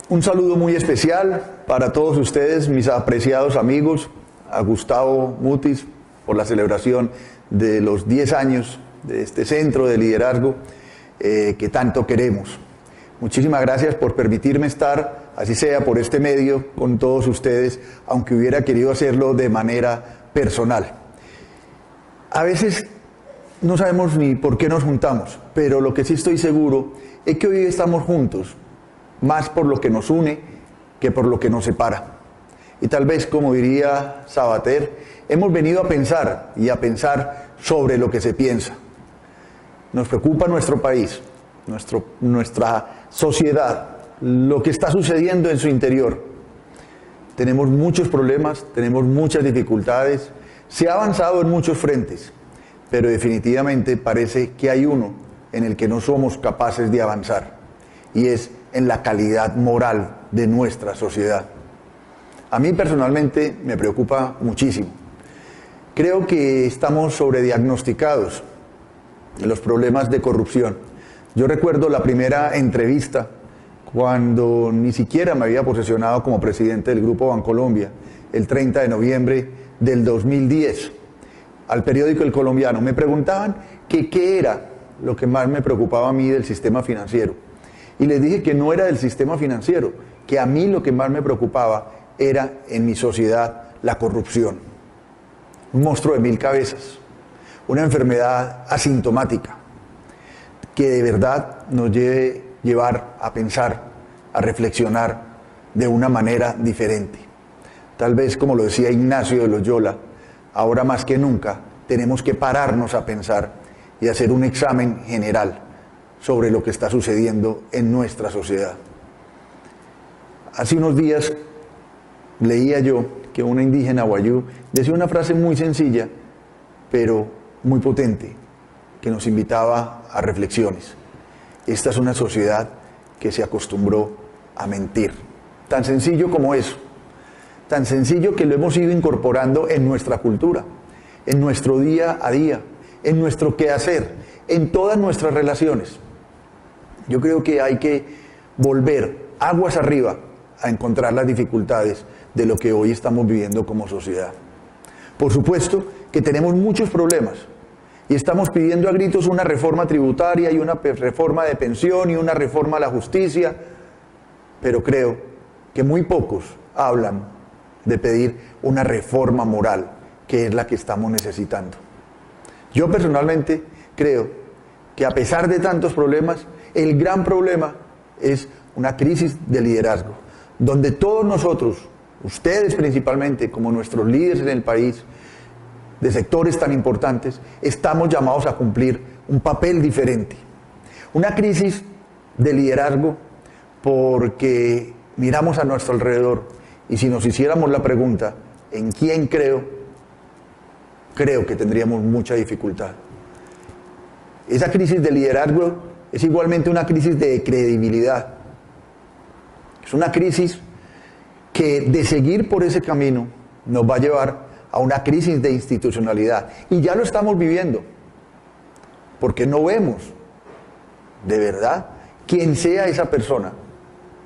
Un saludo muy especial para todos ustedes, mis apreciados amigos, a Gustavo Mutis por la celebración de los 10 años de este centro de liderazgo que tanto queremos. Muchísimas gracias por permitirme estar, así sea por este medio, con todos ustedes, aunque hubiera querido hacerlo de manera personal. A veces no sabemos ni por qué nos juntamos, pero lo que sí estoy seguro es que hoy estamos juntos, más por lo que nos une que por lo que nos separa. Y tal vez, como diría Sabater, hemos venido a pensar y a pensar sobre lo que se piensa. Nos preocupa nuestro país, nuestra sociedad, lo que está sucediendo en su interior. Tenemos muchos problemas, tenemos muchas dificultades, se ha avanzado en muchos frentes, pero definitivamente parece que hay uno en el que no somos capaces de avanzar, y es en la calidad moral de nuestra sociedad. A mí personalmente me preocupa muchísimo. Creo que estamos sobrediagnosticados de los problemas de corrupción. Yo recuerdo la primera entrevista cuando ni siquiera me había posesionado como presidente del Grupo Bancolombia, el 30 de noviembre del 2010, al periódico El Colombiano. Me preguntaban que qué era lo que más me preocupaba a mí del sistema financiero. Y les dije que no era del sistema financiero, que a mí lo que más me preocupaba era en mi sociedad la corrupción. Un monstruo de 1000 cabezas, una enfermedad asintomática que de verdad nos debe llevar a pensar, a reflexionar de una manera diferente. Tal vez, como lo decía Ignacio de Loyola, ahora más que nunca tenemos que pararnos a pensar y hacer un examen general sobre lo que está sucediendo en nuestra sociedad. Hace unos días leía yo que una indígena wayú decía una frase muy sencilla, pero muy potente, que nos invitaba a reflexiones. Esta es una sociedad que se acostumbró a mentir. Tan sencillo como eso. Tan sencillo que lo hemos ido incorporando en nuestra cultura, en nuestro día a día, en nuestro quehacer, en todas nuestras relaciones. Yo creo que hay que volver aguas arriba a encontrar las dificultades de lo que hoy estamos viviendo como sociedad. Por supuesto que tenemos muchos problemas y estamos pidiendo a gritos una reforma tributaria y una reforma de pensión y una reforma a la justicia, pero creo que muy pocos hablan de pedir una reforma moral, que es la que estamos necesitando. Yo personalmente creo que a pesar de tantos problemas, el gran problema es una crisis de liderazgo, donde todos nosotros, ustedes principalmente, como nuestros líderes en el país, de sectores tan importantes, estamos llamados a cumplir un papel diferente. Una crisis de liderazgo porque miramos a nuestro alrededor y si nos hiciéramos la pregunta, ¿en quién creo? Creo que tendríamos mucha dificultad. Esa crisis de liderazgo es igualmente una crisis de credibilidad. Es una crisis que de seguir por ese camino nos va a llevar a una crisis de institucionalidad. Y ya lo estamos viviendo, porque no vemos de verdad quién sea esa persona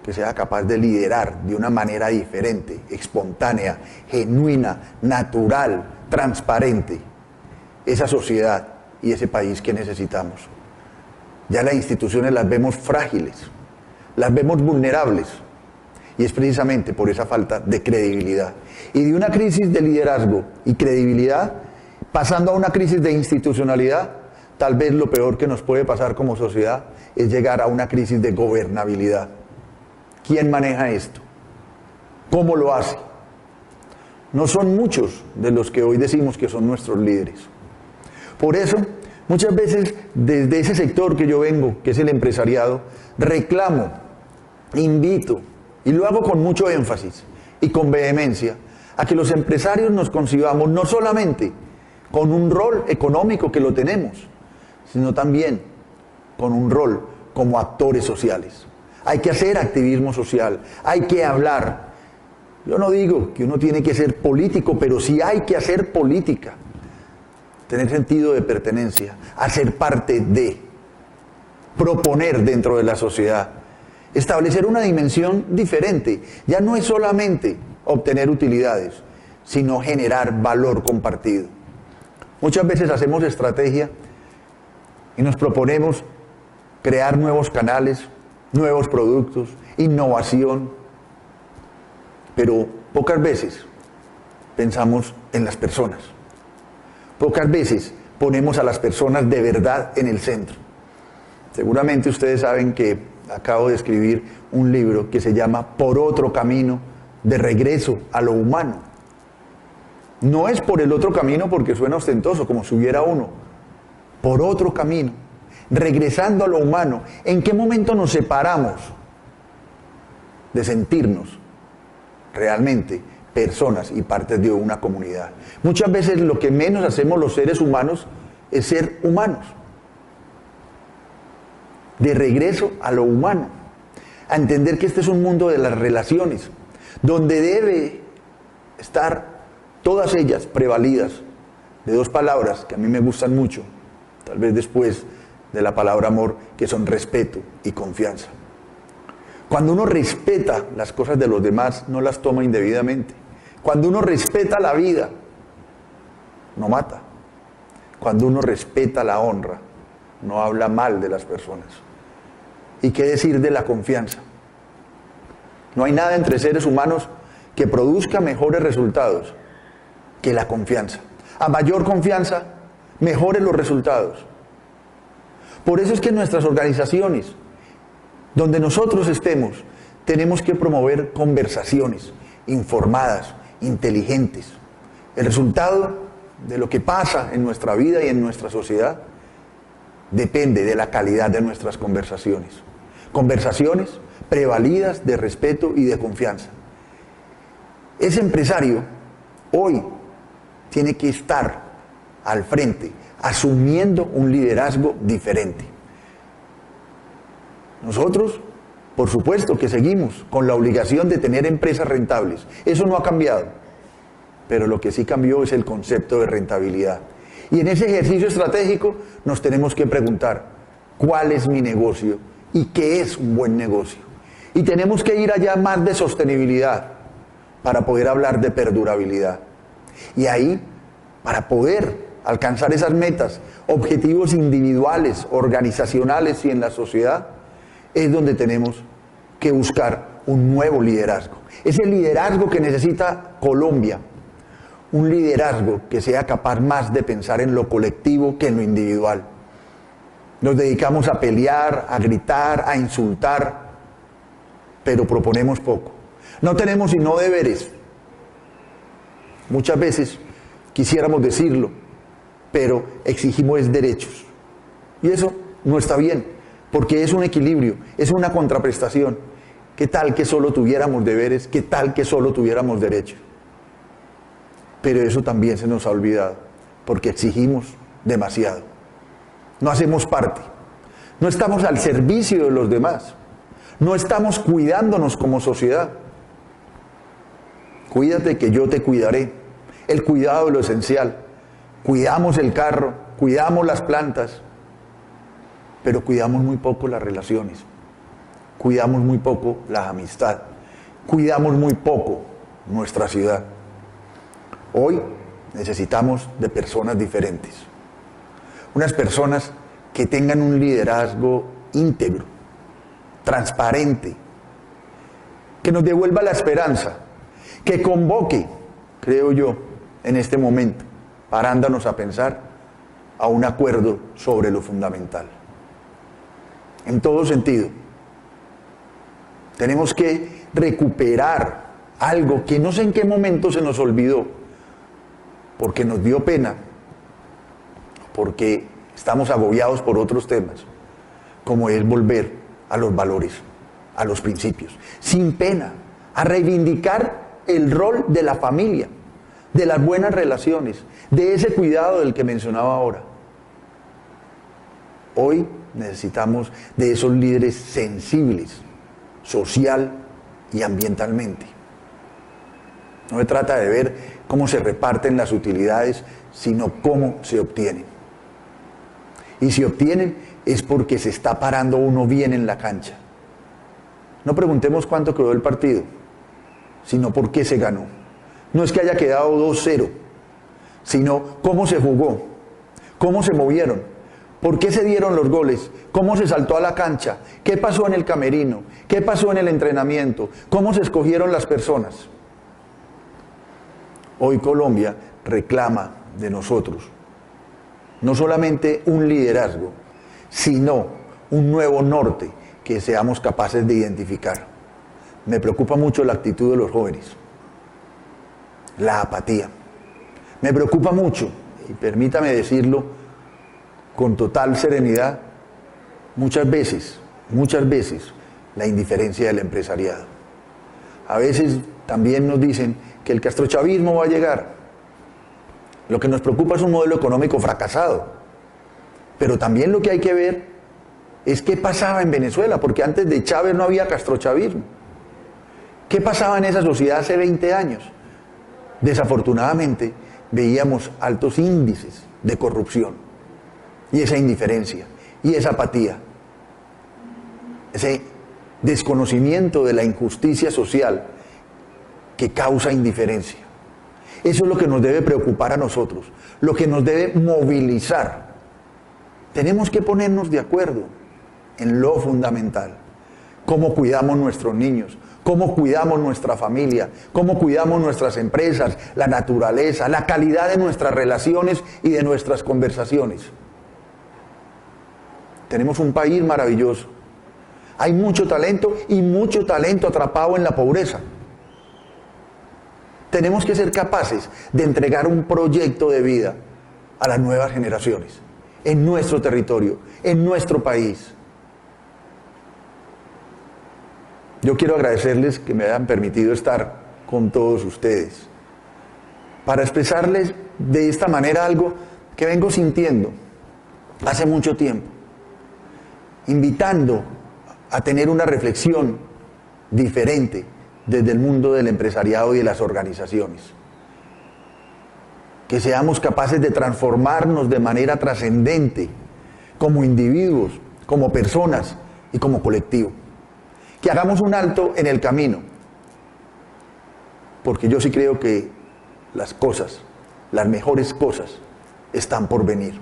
que sea capaz de liderar de una manera diferente, espontánea, genuina, natural, transparente, esa sociedad y ese país que necesitamos. Ya las instituciones las vemos frágiles, las vemos vulnerables, y es precisamente por esa falta de credibilidad. Y de una crisis de liderazgo y credibilidad, pasando a una crisis de institucionalidad, tal vez lo peor que nos puede pasar como sociedad es llegar a una crisis de gobernabilidad. ¿Quién maneja esto? ¿Cómo lo hace? No son muchos de los que hoy decimos que son nuestros líderes. Por eso, muchas veces desde ese sector que yo vengo, que es el empresariado, reclamo, invito, y lo hago con mucho énfasis y con vehemencia, a que los empresarios nos concibamos no solamente con un rol económico que lo tenemos, sino también con un rol como actores sociales. Hay que hacer activismo social, hay que hablar. Yo no digo que uno tiene que ser político, pero sí hay que hacer política. Tener sentido de pertenencia, hacer parte de, proponer dentro de la sociedad. establecer una dimensión diferente. Ya no es solamente obtener utilidades, sino generar valor compartido. Muchas veces hacemos estrategia y nos proponemos crear nuevos canales, nuevos productos, innovación, pero pocas veces pensamos en las personas. Pocas veces ponemos a las personas de verdad en el centro. Seguramente ustedes saben que acabo de escribir un libro que se llama Por otro camino, de regreso a lo humano. No es por el otro camino porque suena ostentoso, como si hubiera uno. Por otro camino, regresando a lo humano. ¿En qué momento nos separamos de sentirnos realmente personas y partes de una comunidad? Muchas veces lo que menos hacemos los seres humanos es ser humanos. De regreso a lo humano, a entender que este es un mundo de las relaciones, donde debe estar todas ellas prevalidas de dos palabras que a mí me gustan mucho, tal vez después de la palabra amor, que son respeto y confianza. Cuando uno respeta las cosas de los demás, no las toma indebidamente. Cuando uno respeta la vida, no mata. Cuando uno respeta la honra, no habla mal de las personas. ¿Y qué decir de la confianza? No hay nada entre seres humanos que produzca mejores resultados que la confianza. A mayor confianza, mejores los resultados. Por eso es que en nuestras organizaciones, donde nosotros estemos, tenemos que promover conversaciones informadas, inteligentes. El resultado de lo que pasa en nuestra vida y en nuestra sociedad depende de la calidad de nuestras conversaciones. Conversaciones prevalidas de respeto y de confianza. Ese empresario hoy tiene que estar al frente, asumiendo un liderazgo diferente. Nosotros, por supuesto que seguimos con la obligación de tener empresas rentables. Eso no ha cambiado. Pero lo que sí cambió es el concepto de rentabilidad. Y en ese ejercicio estratégico nos tenemos que preguntar, ¿cuál es mi negocio? ¿Y qué es un buen negocio? Y tenemos que ir allá más de sostenibilidad para poder hablar de perdurabilidad. Y ahí, para poder alcanzar esas metas, objetivos individuales, organizacionales y en la sociedad, es donde tenemos que buscar un nuevo liderazgo. Es el liderazgo que necesita Colombia. Un liderazgo que sea capaz más de pensar en lo colectivo que en lo individual. Nos dedicamos a pelear, a gritar, a insultar, pero proponemos poco. No tenemos sino deberes. Muchas veces quisiéramos decirlo, pero exigimos derechos. Y eso no está bien, porque es un equilibrio, es una contraprestación. ¿Qué tal que solo tuviéramos deberes? ¿Qué tal que solo tuviéramos derechos? Pero eso también se nos ha olvidado, porque exigimos demasiado. No hacemos parte, no estamos al servicio de los demás, no estamos cuidándonos como sociedad. Cuídate que yo te cuidaré. El cuidado es lo esencial. Cuidamos el carro, cuidamos las plantas, pero cuidamos muy poco las relaciones, cuidamos muy poco la amistad, cuidamos muy poco nuestra ciudad. Hoy necesitamos de personas diferentes, unas personas que tengan un liderazgo íntegro, transparente, que nos devuelva la esperanza, que convoque, creo yo, en este momento, parándonos a pensar a un acuerdo sobre lo fundamental. En todo sentido, tenemos que recuperar algo que no sé en qué momento se nos olvidó, porque nos dio pena, porque estamos agobiados por otros temas, como es volver a los valores, a los principios, sin pena, a reivindicar el rol de la familia, de las buenas relaciones, de ese cuidado del que mencionaba ahora. Hoy necesitamos de esos líderes sensibles, social y ambientalmente. No se trata de ver cómo se reparten las utilidades, sino cómo se obtienen. Y si obtienen es porque se está parando uno bien en la cancha. No preguntemos cuánto quedó el partido, sino por qué se ganó. No es que haya quedado 2-0, sino cómo se jugó, cómo se movieron, por qué se dieron los goles, cómo se saltó a la cancha, qué pasó en el camerino, qué pasó en el entrenamiento, cómo se escogieron las personas. Hoy Colombia reclama de nosotros no solamente un liderazgo, sino un nuevo norte que seamos capaces de identificar. Me preocupa mucho la actitud de los jóvenes, la apatía. Me preocupa mucho, y permítame decirlo con total serenidad, muchas veces, la indiferencia del empresariado. A veces también nos dicen que el castrochavismo va a llegar. Lo que nos preocupa es un modelo económico fracasado. Pero también lo que hay que ver es qué pasaba en Venezuela, porque antes de Chávez no había castrochavismo. ¿Qué pasaba en esa sociedad hace 20 años? Desafortunadamente veíamos altos índices de corrupción y esa indiferencia y esa apatía, ese desconocimiento de la injusticia social que causa indiferencia. Eso es lo que nos debe preocupar a nosotros, lo que nos debe movilizar. Tenemos que ponernos de acuerdo en lo fundamental, cómo cuidamos nuestros niños, cómo cuidamos nuestra familia, cómo cuidamos nuestras empresas, la naturaleza, la calidad de nuestras relaciones y de nuestras conversaciones. Tenemos un país maravilloso. Hay mucho talento y mucho talento atrapado en la pobreza. Tenemos que ser capaces de entregar un proyecto de vida a las nuevas generaciones, en nuestro territorio, en nuestro país. Yo quiero agradecerles que me hayan permitido estar con todos ustedes para expresarles de esta manera algo que vengo sintiendo hace mucho tiempo, invitando a tener una reflexión diferente desde el mundo del empresariado y de las organizaciones. Que seamos capaces de transformarnos de manera trascendente como individuos, como personas y como colectivo. Que hagamos un alto en el camino, porque yo sí creo que las cosas, las mejores cosas, están por venir.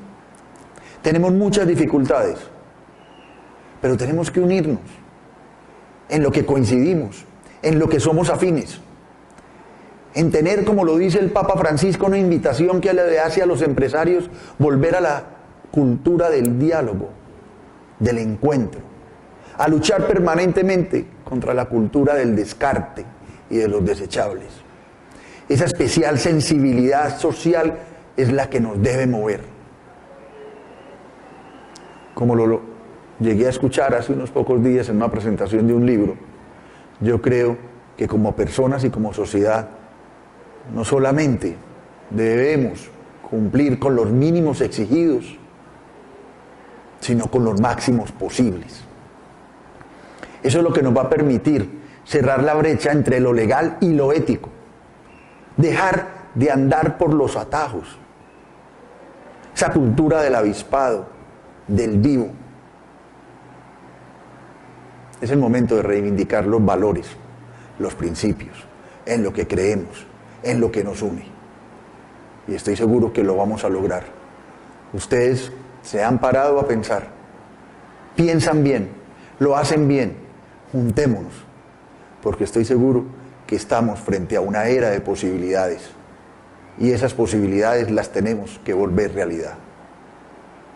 Tenemos muchas dificultades, pero tenemos que unirnos en lo que coincidimos, en lo que somos afines, en tener, como lo dice el Papa Francisco, una invitación que le hace a los empresarios, volver a la cultura del diálogo, del encuentro, a luchar permanentemente contra la cultura del descarte y de los desechables. Esa especial sensibilidad social es la que nos debe mover. Como lo llegué a escuchar hace unos pocos días en una presentación de un libro, yo creo que como personas y como sociedad no solamente debemos cumplir con los mínimos exigidos, sino con los máximos posibles. Eso es lo que nos va a permitir cerrar la brecha entre lo legal y lo ético. Dejar de andar por los atajos. Esa cultura del avispado, del vivo. Es el momento de reivindicar los valores, los principios, en lo que creemos, en lo que nos une. Y estoy seguro que lo vamos a lograr. Ustedes se han parado a pensar, piensan bien, lo hacen bien. Juntémonos, porque estoy seguro que estamos frente a una era de posibilidades y esas posibilidades las tenemos que volver realidad.